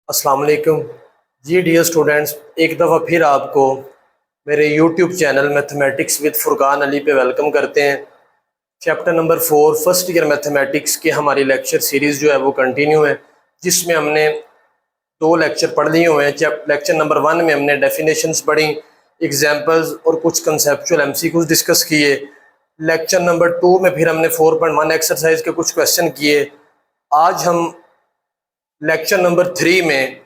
अस्सलाम वालेकुम जी dear students, एक दफ़ा फिर आपको मेरे YouTube channel mathematics with Furqan Ali पे वेलकम करते हैं। Chapter number 4 first year mathematics की हमारी लेक्चर सीरीज़ जो है वो कंटिन्यू है, जिसमें हमने 2 लेक्चर पढ़ लिए हुए हैं। लेक्चर नंबर 1 में हमने डेफिनेशंस पढ़ी, एग्जाम्पल्स और कुछ कंसेप्चुअल एमसीक्यूज डिस्कस किए। लेक्चर नंबर 2 में फिर हमने 4.1 एक्सरसाइज के कुछ क्वेश्चन किए। आज हम लेक्चर नंबर 3 में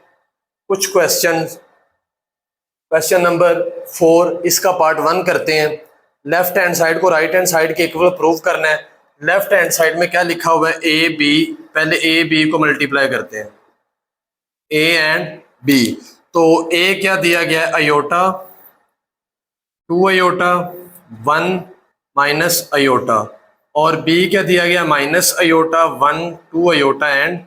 कुछ क्वेश्चन नंबर 4 इसका पार्ट 1 करते हैं। लेफ्ट हैंड साइड को राइट हैंड साइड के इक्वल प्रूव करना है। लेफ्ट हैंड साइड में क्या लिखा हुआ है, ए बी, पहले ए बी को मल्टीप्लाई करते हैं, ए एंड बी। तो ए क्या दिया गया है, अयोटा, 2 अयोटा, 1 माइनस अयोटा, और बी क्या दिया गया, minus iota, 1, 2 iota and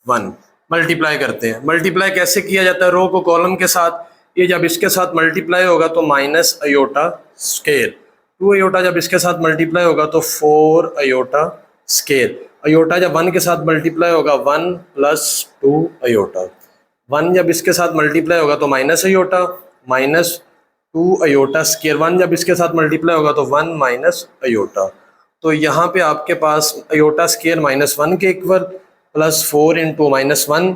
1। Multiply करते हैं। मल्टीप्लाई कैसे किया जाता है, रो को कॉलम के साथ, ये जब इसके साथ मल्टीप्लाई होगा तो माइनस अयोटा स्केयर, 2 अयोटा जब इसके साथ मल्टीप्लाई होगा तो 4 अयोटा स्केयर, अयोटा जब 1 के साथ मल्टीप्लाई होगा 1 प्लस 2 अयोटा, 1 जब इसके साथ मल्टीप्लाई होगा तो minus iota, minus 2 iota square, 1 जब इसके साथ मल्टीप्लाई होगा तो 1 माइनस अयोटा। तो यहाँ पे आपके पास अयोटा स्केयर -1 के इक्वल प्लस 4 इंटू -1,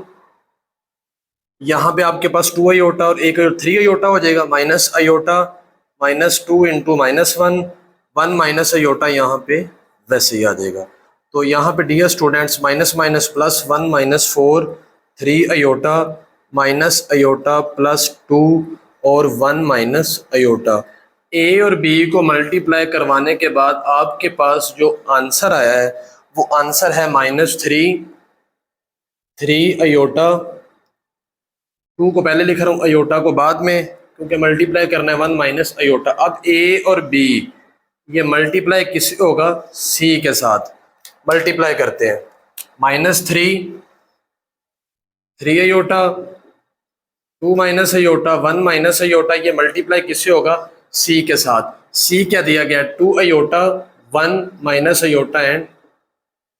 यहाँ पे आपके पास 2 अयोटा और 3 अयोटा हो जाएगा, minus iota -2 into -1, 1 minus iota यहाँ पे वैसे ही आ जाएगा। तो यहाँ पे dear students minus minus plus 1 minus 4, 3 iota minus iota plus 2 और 1 माइनस अयोटा। ए और बी को मल्टीप्लाई करवाने के बाद आपके पास जो आंसर आया है वो आंसर है -3 अयोटा, 2 को पहले लिख रहा हूँ, अयोटा को बाद में, क्योंकि मल्टीप्लाई करना है 1 माइनस अयोटा। अब ए और बी ये मल्टीप्लाई किससे होगा, सी के साथ मल्टीप्लाई करते हैं। -3 iota, 2 minus iota, 1 minus iota, ये मल्टीप्लाई किससे होगा, सी के साथ। सी क्या दिया गया, 2 iota, 1 minus iota and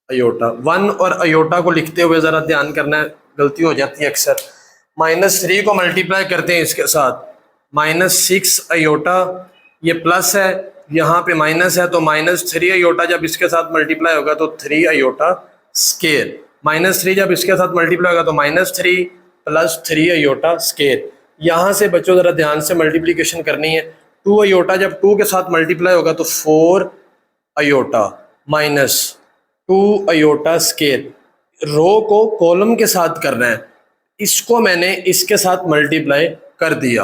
iota. 1 और अयोटा को लिखते हुए ज़रा ध्यान करना है, गलती हो जाती है अक्सर। -3 को मल्टीप्लाई करते हैं इसके साथ, -6 अयोटा, ये प्लस है, यहाँ पे माइनस है, तो -3 अयोटा जब इसके साथ मल्टीप्लाई होगा तो 3 अयोटा स्केयर, -3 जब इसके साथ मल्टीप्लाई होगा तो -3 प्लस 3 अयोटा स्केयर। यहाँ से बच्चों ज़रा ध्यान से मल्टीप्लीकेशन करनी है। 2 अयोटा जब 2 के साथ मल्टीप्लाई होगा तो 4 अयोटा माइनस 2 अयोटा स्केयर। रो को कॉलम के साथ करना है, इसको मैंने इसके साथ मल्टीप्लाई कर दिया।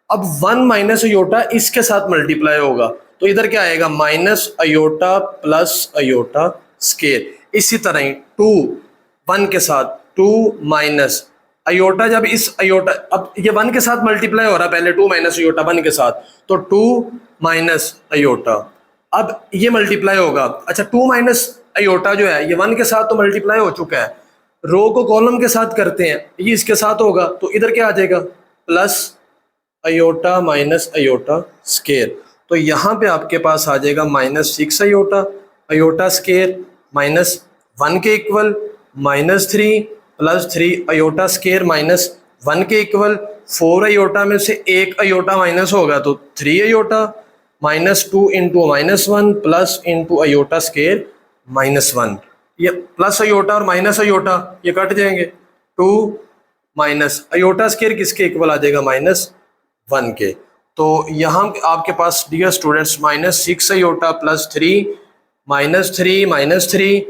अब 1 माइनस अयोटा इसके साथ मल्टीप्लाई होगा तो इधर क्या आएगा, minus iota plus iota square. इसी तरह ही 2 1 के साथ 2 माइनस अयोटा, जब इस अयोटा, अब ये 1 के साथ मल्टीप्लाई हो रहा है, पहले 2 माइनस अयोटा 1 के साथ, तो 2 माइनस अयोटा, अब ये मल्टीप्लाई होगा। अच्छा 2 माइनस अयोटा जो है ये 1 के साथ तो मल्टीप्लाई हो चुका है, रो को कॉलम के साथ करते हैं, ये इसके साथ होगा तो इधर क्या आ जाएगा, plus iota minus iota square. तो यहाँ पे आपके पास आ जाएगा -6 अयोटा, अयोटा स्केयर -1 के इक्वल, -3 प्लस 3 अयोटा स्केयर -1 के इक्वल, 4 अयोटा में से 1 अयोटा माइनस होगा तो 3 iota, -2 into -1 plus into iota square -1, ये प्लस अयोटा और माइनस अयोटा ये कट जाएंगे, 2 माइनस अयोटा स्केयर किसके इक्वल आ जाएगा, -1 के। तो यहाँ आपके पास dear students -6 iota plus 3 -3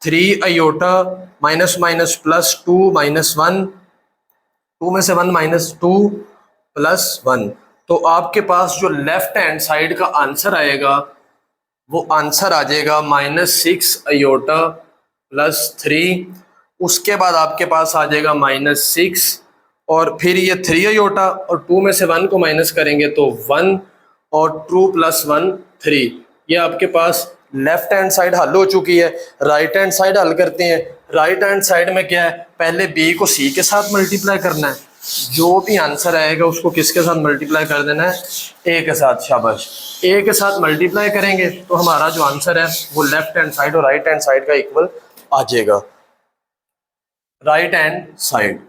3 iota minus minus plus 2 -1, 2 में से 1 -2 प्लस 1। तो आपके पास जो लेफ्ट हैंड साइड का आंसर आएगा वो आंसर आ जाएगा -6 अयोटा प्लस 3, उसके बाद आपके पास आ जाएगा -6 और फिर ये 3 अयोटा और 2 में से 1 को माइनस करेंगे तो 1 और 2 प्लस 1 3। ये आपके पास लेफ्ट हैंड साइड हल हो चुकी है। राइट हैंड साइड हल करते हैं। राइट हैंड साइड में क्या है, पहले बी को सी के साथ मल्टीप्लाई करना है, जो भी आंसर आएगा उसको किसके साथ मल्टीप्लाई कर देना है, ए के साथ। शाबाश, ए के साथ मल्टीप्लाई करेंगे तो हमारा जो आंसर है वो लेफ्ट हैंड साइड और राइट हैंड साइड का इक्वल आ जाएगा। राइट हैंड साइड,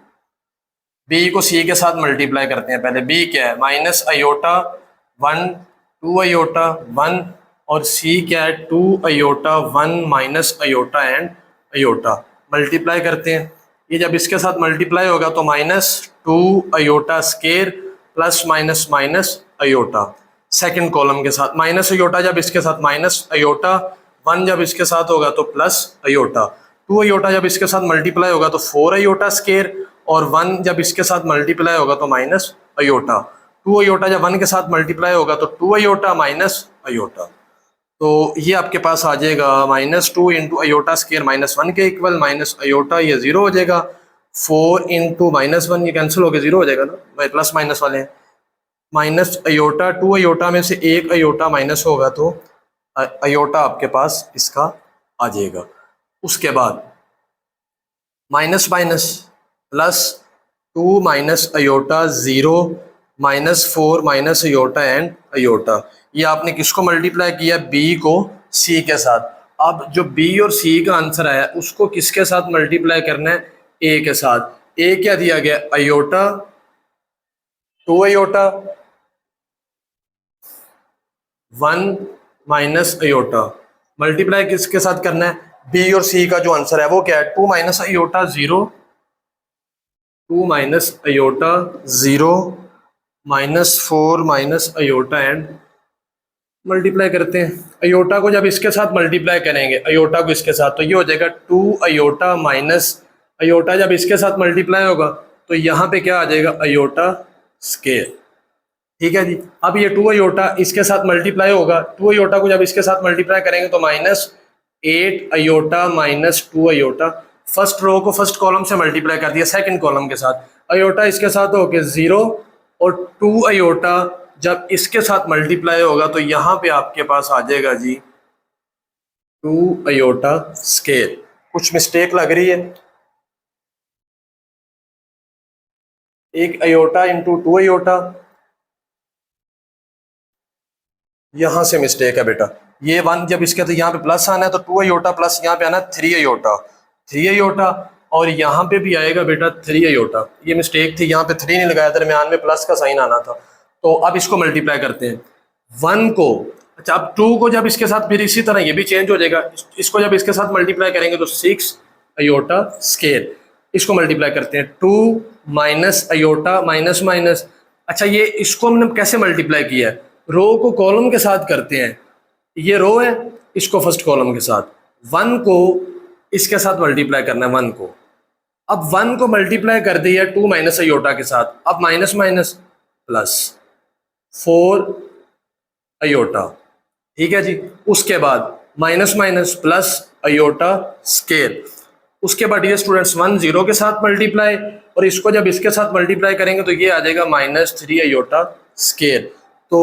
बी को सी के साथ मल्टीप्लाई करते हैं। पहले बी क्या है, माइनस अयोटा 1 2 अयोटा 1, और सी क्या है 2 iota 1 minus iota and iota. Multiply करते हैं, ये जब इसके साथ मल्टीप्लाई होगा तो minus 2 iota square plus minus minus iota. Second column के साथ माइनस अयोटा जब इसके साथ माइनस अयोटा, 1 जब इसके साथ होगा तो प्लस अयोटा, 2 अयोटा जब इसके साथ मल्टीप्लाई होगा तो 4 अयोटा स्केयर, और 1 जब इसके साथ मल्टीप्लाई होगा तो माइनस अयोटा। 2 अयोटा जब 1 के साथ मल्टीप्लाई होगा तो 2 अयोटा माइनस अयोटा। तो ये आपके पास आ जाएगा minus 2 into iota square minus 1 के इक्वल, माइनस अयोटा ये 0 हो जाएगा, 4 इंटू माइनस 1 ये कैंसिल होकर 0 हो जाएगा ना, भाई प्लस माइनस वाले हैं। माइनस अयोटा, 2 अयोटा में से एक अयोटा माइनस होगा तो अयोटा आपके पास इसका आ जाएगा। उसके बाद minus minus plus 2 minus iota 0 minus 4 minus iota and iota. ये आपने किसको मल्टीप्लाई किया, बी को सी के साथ। अब जो बी और सी का आंसर आया उसको किसके साथ मल्टीप्लाई करना है, ए के साथ। ए क्या दिया गया, iota 2 iota 1 minus iota, multiply किसके साथ करना है, बी और सी का जो आंसर है वो क्या है, 2 minus iota 0 2 minus iota 0 minus 4 minus iota and multiply करते हैं। अयोटा को जब इसके साथ मल्टीप्लाई करेंगे, अयोटा को इसके साथ, तो ये हो जाएगा 2 अयोटा माइनस अयोटा जब इसके साथ मल्टीप्लाई होगा तो यहाँ पे क्या आ जाएगा, अयोटा स्केयर। ठीक है जी। अब ये 2 अयोटा इसके साथ मल्टीप्लाई होगा, 2 अयोटा को जब इसके साथ मल्टीप्लाई करेंगे तो minus 8 iota minus 2 iota. First row को फर्स्ट कॉलम से मल्टीप्लाई कर दिया सेकंड कॉलम के साथ, अयोटा इसके साथ हो गया 0, और 2 अयोटा जब इसके साथ मल्टीप्लाई होगा तो यहाँ पे आपके पास आ जाएगा जी 2 अयोटा स्केयर। कुछ मिस्टेक लग रही है, एक अयोटा इंटू 2 अयोटा, यहां से मिस्टेक है बेटा। ये 1 जब इसके तो यहाँ पे प्लस आना है तो 2 अयोटा प्लस यहाँ पे आना 3 अयोटा 3 अयोटा, और यहाँ पे भी आएगा बेटा 3 अयोटा। ये मिस्टेक थी, यहाँ पे 3 नहीं लगाया, दरम्यान में प्लस का साइन आना था। तो अब इसको मल्टीप्लाई करते हैं 1 को, अच्छा अब 2 को जब इसके साथ, फिर इसी तरह ये भी चेंज हो जाएगा, इसको जब इसके साथ मल्टीप्लाई करेंगे तो 6 अयोटा स्केयर। इसको मल्टीप्लाई करते हैं 2 माइनस अयोटा माइनस माइनस। अच्छा ये इसको हमने कैसे मल्टीप्लाई किया है, रो को कॉलम के साथ करते हैं, ये रो है इसको फर्स्ट कॉलम के साथ, 1 को इसके साथ मल्टीप्लाई करना है 1 को। अब 1 को मल्टीप्लाई कर दिया 2 माइनस अयोटा के साथ, अब माइनस माइनस प्लस 4 अयोटा। ठीक है जी। उसके बाद minus minus plus iota square. उसके बाद ये स्टूडेंट्स 1 0 के साथ मल्टीप्लाई, और इसको जब इसके साथ मल्टीप्लाई करेंगे तो ये आ जाएगा माइनस 3 अयोटा स्केयर। तो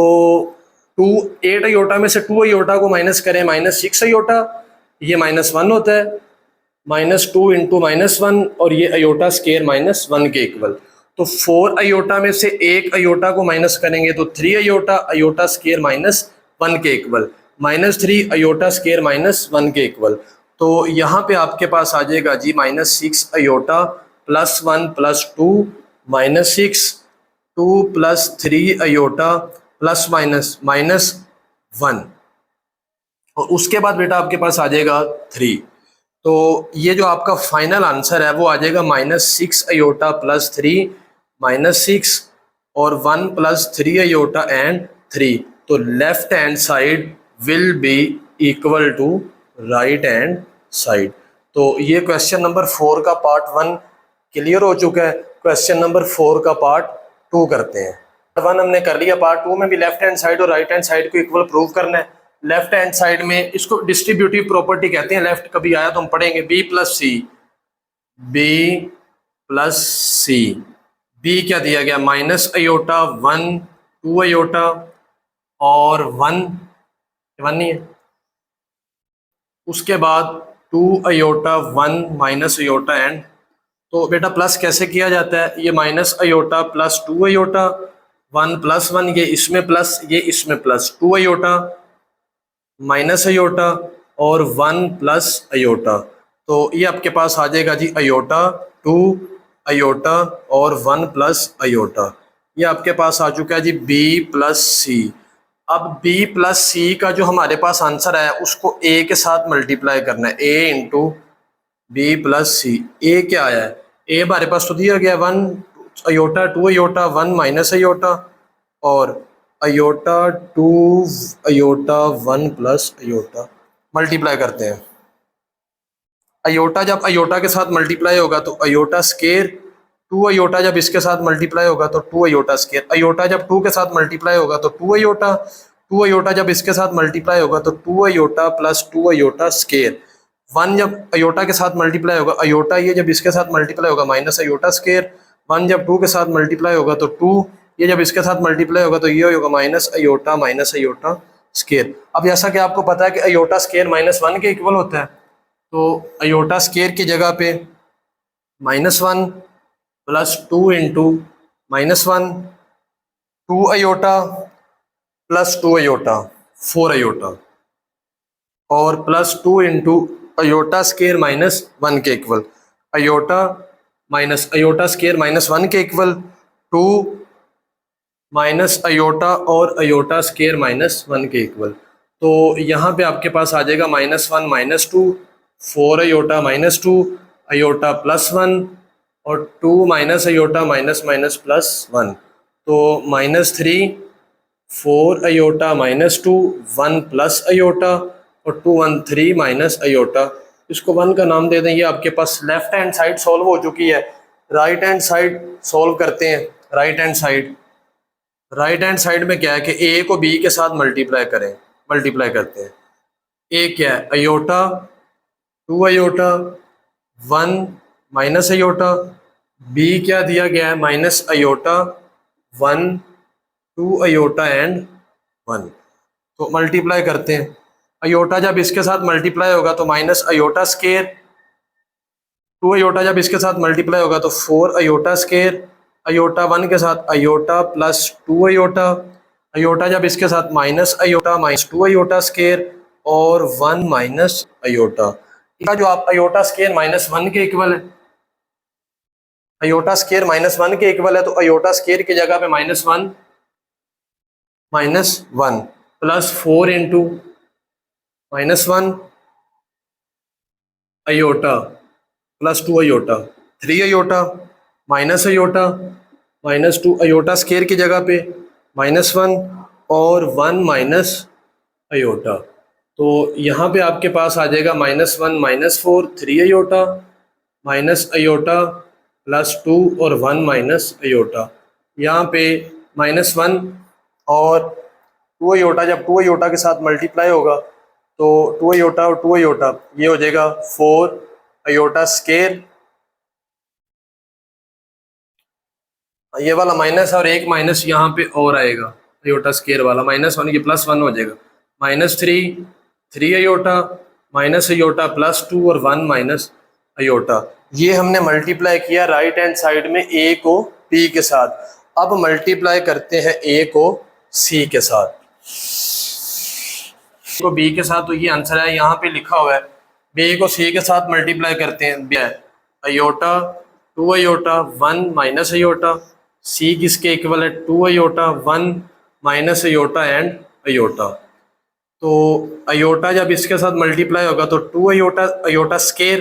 2 8 अयोटा में से 2 अयोटा को माइनस करें, माइनस 6 अयोटा, ये माइनस 1 होता है, माइनस 2 इंटू माइनस 1, और ये अयोटा स्केयर माइनस 1 के इक्वल। तो 4 अयोटा में से 1 अयोटा को माइनस करेंगे तो 3 अयोटा अयोटा स्केयर माइनस 1 के equal, minus 3 iota square minus 1 के इक्वल। तो यहाँ पे आपके पास आ जाएगा जी minus 6 iota plus 1 plus 2 minus 6 2 plus 3 iota plus minus minus 1, और उसके बाद बेटा आपके पास आ जाएगा 3। तो ये जो आपका फाइनल आंसर है वो आ जाएगा माइनस 6 अयोटा प्लस 3 माइनस 6 और 1 प्लस 3 अयोटा एंड 3। तो left hand side will be equal to right hand side. तो ये क्वेश्चन नंबर 4 का पार्ट 1 क्लियर हो चुका है। क्वेश्चन नंबर 4 का पार्ट 2 करते हैं। पार्ट 1 हमने कर लिया, पार्ट 2 में भी लेफ्ट हैंड साइड और राइट हैंड साइड को इक्वल प्रूव करना है। लेफ्ट हैंड साइड में इसको डिस्ट्रीब्यूटिव प्रॉपर्टी कहते हैं, लेफ्ट कभी आया तो हम पढ़ेंगे, बी प्लस सी, बी प्लस सी। बी क्या दिया गया, माइनस अयोटा 1 2 अयोटा और 1 नहीं है, उसके बाद 2 अयोटा 1 माइनस अयोटा एंड तो बेटा प्लस कैसे किया जाता है, ये minus iota plus 2 iota, 1 plus 1, ये इसमें प्लस ये इसमें प्लस, 2 अयोटा माइनस अयोटा और 1 प्लस अयोटा। तो ये आपके पास आ जाएगा जी अयोटा, 2 अयोटा और 1 प्लस अयोटा। ये आपके पास आ चुका है जी बी प्लस सी। अब बी प्लस सी का जो हमारे पास आंसर है उसको ए के साथ मल्टीप्लाई करना है, ए इंटू बी प्लस सी। ए क्या आया है, ए हमारे पास तो दिया गया 1 अयोटा 2 अयोटा 1 माइनस अयोटा और iota 2 iota 1 plus iota. Multiply करते हैं, अयोटा जब अयोटा के साथ मल्टीप्लाई होगा तो अयोटा स्केयर, 2 अयोटा जब इसके साथ मल्टीप्लाई होगा तो 2 अयोटा स्केयर, अयोटा जब 2 के साथ मल्टीप्लाई होगा तो 2 अयोटा, 2 अयोटा जब इसके साथ मल्टीप्लाई होगा तो 2 अयोटा प्लस 2 अयोटा स्केयर, 1 जब अयोटा के साथ मल्टीप्लाई होगा अयोटा ये जब इसके साथ मल्टीप्लाई होगा माइनस अयोटा स्केयर, 1 जब 2 के साथ मल्टीप्लाई होगा तो 2 ये जब इसके साथ मल्टीप्लाई होगा तो ये होगा माइनस अयोटा स्केयर। अब जैसा कि आपको पता है कि अयोटा स्केयर -1 के इक्वल होता है, तो अयोटा स्केयर की जगह पे -1 plus 2 into -1, 2 iota plus 2 iota 4 iota और प्लस 2 इंटू अयोटा स्केयर -1 के equal, iota minus iota square -1 के इक्वल 2 माइनस अयोटा और अयोटा स्केयर -1 के इक्वल। तो यहाँ पे आपके पास आ जाएगा -1 -2 4 अयोटा -2 अयोटा +1 और 2 माइनस अयोटा माइनस +1, तो -3 4 अयोटा -2 1 प्लस अयोटा और 2 1 3 माइनस अयोटा। इसको 1 का नाम दे दें। ये आपके पास लेफ्ट हैंड साइड सॉल्व हो चुकी है। राइट हैंड साइड सॉल्व करते हैं। राइट हैंड साइड में क्या है कि ए को बी के साथ मल्टीप्लाई करते हैं। ए क्या है, iota 2 iota 1 minus iota, B क्या दिया गया है माइनस अयोटा 1 2 अयोटा एंड 1। तो मल्टीप्लाई करते हैं, अयोटा जब इसके साथ मल्टीप्लाई होगा तो माइनस अयोटा स्केयर, 2 अयोटा जब इसके साथ मल्टीप्लाई होगा तो 4 अयोटा स्केयर, अयोटा 1 के साथ अयोटा प्लस 2 अयोटा, अयोटा जब इसके साथ माइनस अयोटा -2 अयोटा स्केयर और 1 माइनस अयोटा। इसका जो आप अयोटा स्केयर -1 के इक्वल है, अयोटा स्केयर -1 के इक्वल है, तो अयोटा स्केयर की जगह पे -1 plus 4 into -1 iota plus 2 iota 3 iota minus iota -2 iota square की जगह पे -1 और 1 माइनस अयोटा। तो यहाँ पे आपके पास आ जाएगा -1 -4 3 अयोटा माइनस अयोटा +2 और 1 माइनस अयोटा। यहाँ पे -1 और 2 अयोटा जब 2 अयोटा के साथ मल्टीप्लाई होगा तो 2 अयोटा और 2 अयोटा ये हो जाएगा 4 अयोटा स्केयर, ये वाला माइनस और एक माइनस यहाँ पे और आएगा, अयोटा स्केयर वाला -1 की +1 हो जाएगा, -3 अयोटा माइनस अयोटा +2 और 1 माइनस अयोटा। ये हमने मल्टीप्लाई किया राइट हैंड साइड में ए को बी के साथ। अब मल्टीप्लाई करते हैं ए को सी के साथ, को बी के साथ। तो ये आंसर है, यहाँ पे लिखा हुआ है बी को सी के साथ मल्टीप्लाई करते हैं, iota 2 iota 1 minus iota, C किसके इक्वल है 2 iota 1 minus iota and iota. तो अयोटा जब इसके साथ मल्टीप्लाई होगा तो 2 अयोटा अयोटा स्केयर,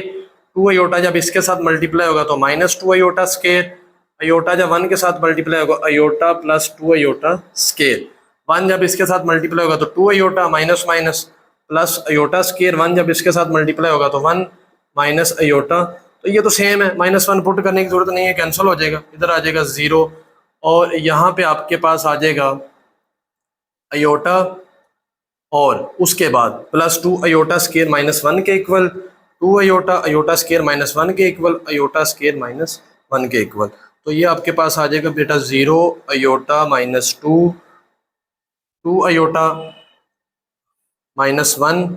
2 अयोटा जब इसके साथ मल्टीप्लाई होगा तो -2 अयोटा स्केयर, अयोटा जब 1 के साथ मल्टीप्लाई होगा अयोटा प्लस 2 अयोटा स्केयर, 1 जब इसके साथ मल्टीप्लाई होगा तो 2 iota minus plus iota square, 1 जब इसके साथ मल्टीप्लाई होगा तो 1 माइनस अयोटा। तो ये तो सेम है, -1 पुट करने की जरूरत नहीं है, कैंसिल हो जाएगा, इधर आ जाएगा 0 और यहाँ पे आपके पास आ जाएगा अयोटा और उसके बाद +2 अयोटा स्केयर -1 के इक्वल, 2 अयोटा अयोटा स्केयर -1 के इक्वल, अयोटा स्केयर -1 के इक्वल। तो ये आपके पास आ जाएगा बेटा 0 अयोटा -2 2 अयोटा -1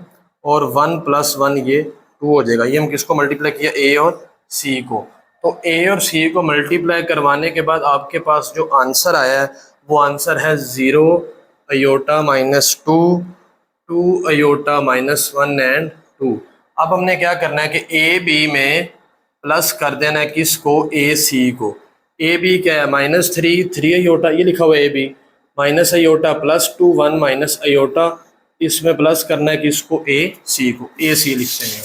और 1 + 1 ये 2 हो जाएगा। ये हम किसको मल्टीप्लाई किया, ए और सी को। तो ए और सी को मल्टीप्लाई करवाने के बाद आपके पास जो आंसर आया है वो आंसर है 0 iota minus 2, 2 iota minus 1 and 2। अब हमने क्या करना है कि ए बी में प्लस कर देना है किसको, ए सी को। ए बी क्या है, -3, 3 अयोटा, ये लिखा हुआ है A B, minus iota plus 2, 1 minus iota, इसमें प्लस करना है किसको, ए सी को। ए सी लिखते हैं।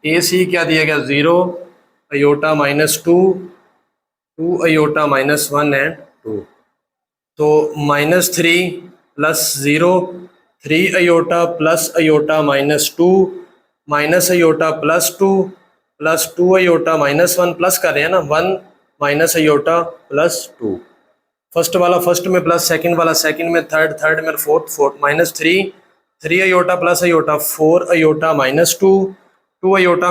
ए सी क्या दिया गया, 0 iota minus 2, 2 iota minus 1 and 2। तो -3 plus 0, 3 iota plus iota minus 2, minus iota plus 2, plus 2 iota minus 1, plus कर रहे हैं ना, 1 माइनस अयोटा प्लस 2। फर्स्ट वाला फर्स्ट में प्लस, सेकंड वाला सेकंड में, थर्ड थर्ड में, fourth fourth, -3, 3 iota plus iota 4 iota minus 2, 2 iota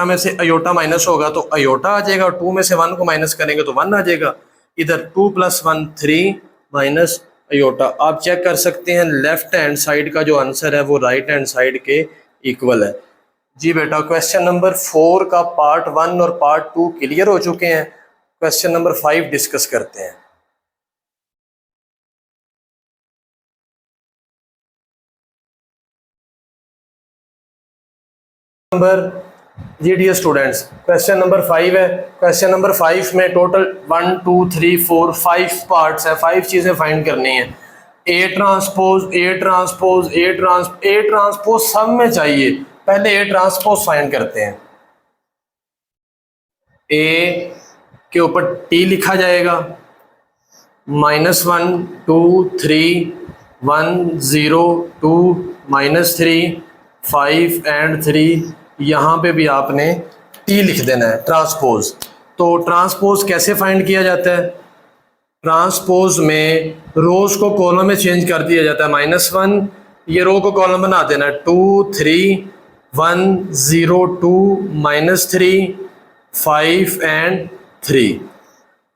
में से अयोटा माइनस होगा तो अयोटा आ जाएगा, और 2 में से 1 को माइनस करेंगे तो 1 आ जाएगा। इधर 2 + 1 3 माइनस अयोटा। आप चेक कर सकते हैं लेफ्ट हैंड साइड का जो आंसर है वो राइट हैंड साइड के इक्वल है। जी बेटा, क्वेश्चन नंबर 4 का पार्ट 1 और पार्ट 2 क्लियर हो चुके हैं। क्वेश्चन नंबर 5 डिस्कस करते हैं। जी डियर स्टूडेंट्स, क्वेश्चन नंबर 5 है। क्वेश्चन नंबर 5 में टोटल 1 2 3 4 5 पार्ट्स है, 5 चीजें फाइंड करनी है। ए ट्रांसपोज सब में चाहिए। पहले ए ट्रांसपोज फाइंड करते हैं। ए के ऊपर टी लिखा जाएगा, -1 2 3 1 0 2 -3 5 एंड 3। यहाँ पे भी आपने टी लिख देना है, ट्रांसपोज। तो ट्रांसपोज कैसे फाइंड किया जाता है, ट्रांसपोज में रोज को कॉलम में चेंज कर दिया जाता है। -1 ये रो को कॉलम बना देना है, 2 3 1 0 2 -3 5 एंड 3।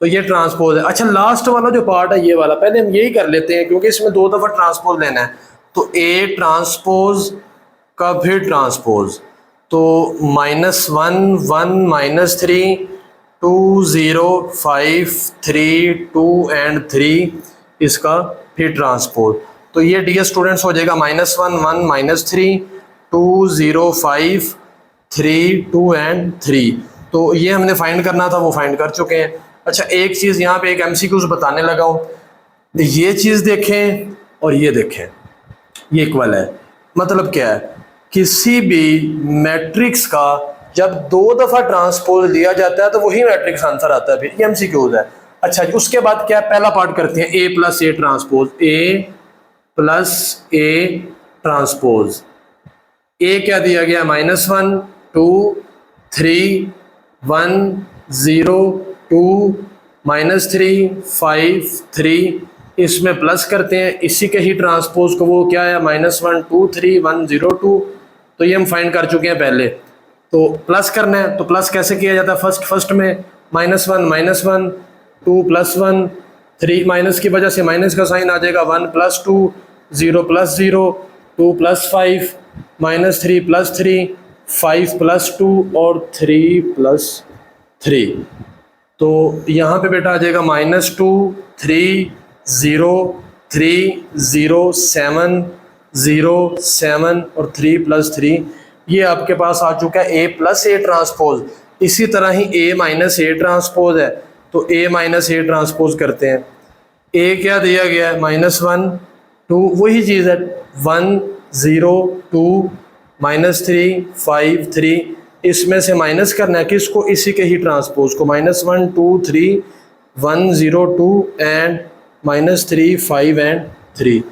तो ये ट्रांसपोज है। अच्छा, लास्ट वाला जो पार्ट है ये वाला पहले हम यही कर लेते हैं क्योंकि इसमें 2 दफा ट्रांसपोज लेना है। तो ए ट्रांसपोज का फिर ट्रांसपोज, तो -1 1 -3 2 0 5 3 2 एंड 3 इसका फिर ट्रांसपोज। तो ये डियर स्टूडेंट्स हो जाएगा -1 1 -3 2 0 5 3 2 एंड 3। तो ये हमने फाइंड करना था, वो फाइंड कर चुके हैं। अच्छा, एक चीज़ यहाँ पे एक MCQs बताने लगा हूँ। ये चीज़ देखें और ये देखें, ये इक्वल है। मतलब क्या है, किसी भी मैट्रिक्स का जब 2 दफा ट्रांसपोज लिया जाता है तो वही मैट्रिक्स आंसर आता है। फिर ये MCQs है। अच्छा, उसके बाद क्या, पहला पार्ट करते हैं, A + A transpose. A + A transpose. A क्या दिया गया, -1 2 3 1 0 2 -3 5 3। इसमें प्लस करते हैं, इसी के ही ट्रांसपोज को, वो क्या है, -1 2 3 1 0 2। तो ये हम फाइंड कर चुके हैं पहले। तो प्लस करना है, तो प्लस कैसे किया जाता है, फर्स्ट में -1 2 + 1 3, माइनस की वजह से माइनस का साइन आ जाएगा, 1 + 2 0 + 0 2 + 5 -3 + 3 5 + 2 और 3 + 3। तो यहाँ पे बेटा आ जाएगा -2 3 0 3 0 7 0 7 और 3 + 3। ये आपके पास आ चुका है A + A ट्रांसपोज। इसी तरह ही A - A ट्रांसपोज है, तो A - A ट्रांसपोज करते हैं। A क्या दिया गया है, -1 2, वही चीज़ है, 1 0 2 -3 5 3। इसमें से माइनस करना है किसको, इसी के ही ट्रांसपोज को, -1 2 3 1 0 2 एंड -3 5 एंड 3।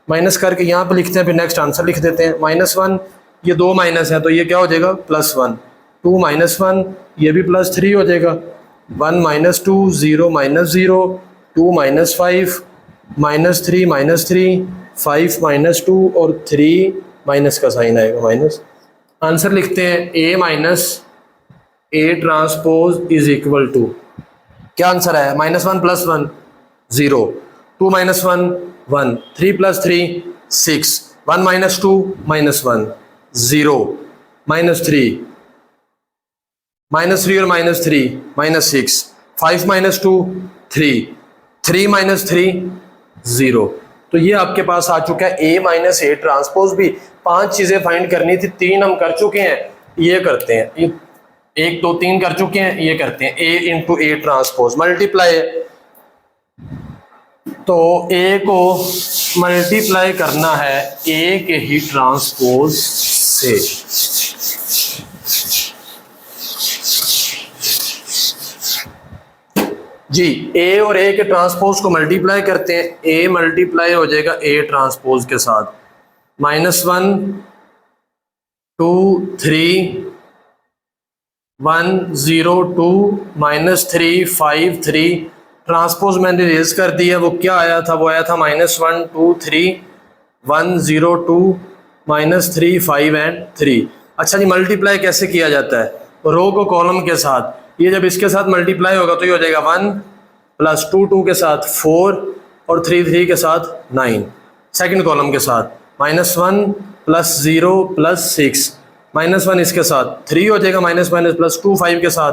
माइनस करके यहाँ पे लिखते हैं, फिर नेक्स्ट आंसर लिख देते हैं। -1 ये 2 माइनस है तो ये क्या हो जाएगा, +1 2 -1 ये भी +3 हो जाएगा, 1 -2 0 -0 2 -5 -3 5 -2 और 3 माइनस का साइन आएगा, माइनस। आंसर लिखते हैं A - A transpose is equal to, क्या आंसर है, -1 + 1 0 2 - 1 1 3 + 3 6 1 - 2 -1 0 -3 -3 और -3 -6, 5 - 2 3, 3 - 3 0। तो ये आपके पास आ चुका है A - A ट्रांसपोज भी। 5 चीजें फाइंड करनी थी, 3 हम कर चुके हैं, ये करते हैं, ये 1 2 3 कर चुके हैं, ये करते हैं A × A ट्रांसपोज मल्टीप्लाई। तो A को मल्टीप्लाई करना है A के ही ट्रांसपोज से। जी A और A के ट्रांसपोज को मल्टीप्लाई करते हैं, A मल्टीप्लाई हो जाएगा A ट्रांसपोज के साथ, -1 2 3 1 0 2 -3 5 3। ट्रांसपोज मैंने रेज कर दिया, वो क्या आया था, वो आया था -1 2 3 1 0 2 -3 5 एंड 3। अच्छा जी, मल्टीप्लाई कैसे किया जाता है, रो को कॉलम के साथ, ये जब इसके साथ मल्टीप्लाई होगा तो ये हो जाएगा 1 + 2 2 के साथ 4 और 3 3 के साथ 9। सेकंड कॉलम के साथ -1 + 0 + 6, -1 इसके साथ 3 हो जाएगा, -2 5 के साथ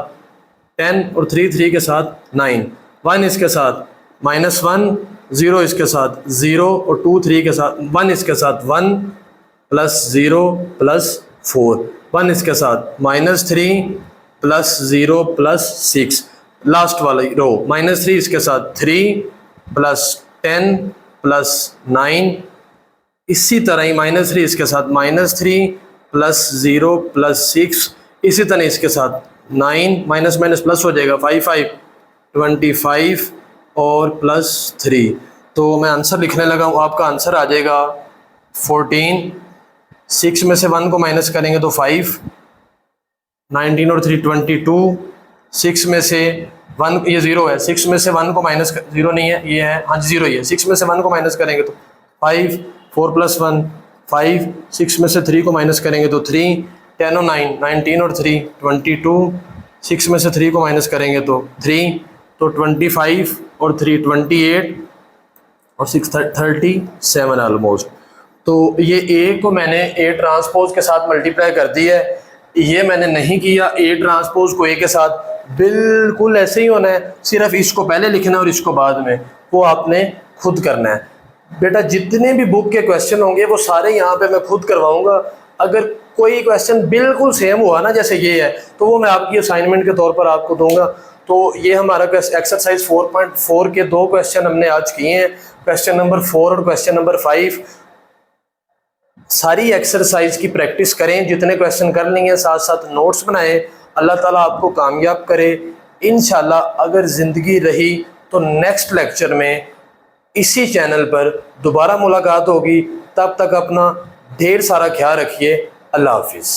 10 और 3 3 के साथ 9, 1 इसके साथ -1 0 इसके साथ 0 और 2 3 के साथ 1 इसके साथ 1 + 0 + 4, 1 इसके साथ -3 + 0 + 6। लास्ट वाली रो -3 इसके साथ 3 + 10 + 9। इसी तरह ही -3 इसके साथ -3 + 0 + 6। इसी तरह इसके साथ 9 माइनस प्लस हो जाएगा 5 5 25 और +3। तो मैं आंसर लिखने लगा हूँ, आपका आंसर आ जाएगा 14। 6 में से 1 को माइनस करेंगे तो 5, 19 और 3 22। 6 में से 1, ये 0 है, 6 में से 1 को माइनस 0 नहीं है, ये है, हाँ 0 ही है। 6 में से 1 को माइनस करेंगे तो 5, 4 + 1 5। 6 में से 3 को माइनस करेंगे तो 3, 10 और 9 19 और 3 22। 6 में से 3 को माइनस करेंगे तो 3, तो 25 और 3 28 और 6 37 ऑलमोस्ट। तो ये A को मैंने A ट्रांसपोज के साथ मल्टीप्लाई कर दिया है, ये मैंने नहीं किया A ट्रांसपोज को A के साथ, बिल्कुल ऐसे ही होना है, सिर्फ इसको पहले लिखना और इसको बाद में, वो आपने खुद करना है। बेटा जितने भी बुक के क्वेश्चन होंगे वो सारे यहाँ पे मैं खुद करवाऊंगा। अगर कोई क्वेश्चन बिल्कुल सेम हुआ ना, जैसे ये है, तो वो मैं आपकी असाइनमेंट के तौर पर आपको दूंगा। तो ये हमारा एक्सरसाइज 4.4 के 2 क्वेश्चन हमने आज किए हैं, क्वेश्चन नंबर 4 और क्वेश्चन नंबर 5। सारी एक्सरसाइज की प्रैक्टिस करें, जितने क्वेश्चन कर लेंगे साथ साथ नोट्स बनाएं। अल्लाह ताला आपको कामयाब करे इंशाल्लाह। अगर ज़िंदगी रही तो नेक्स्ट लेक्चर में इसी चैनल पर दोबारा मुलाकात होगी। तब तक अपना ढेर सारा ख्याल रखिए। अल्लाह हाफिज़।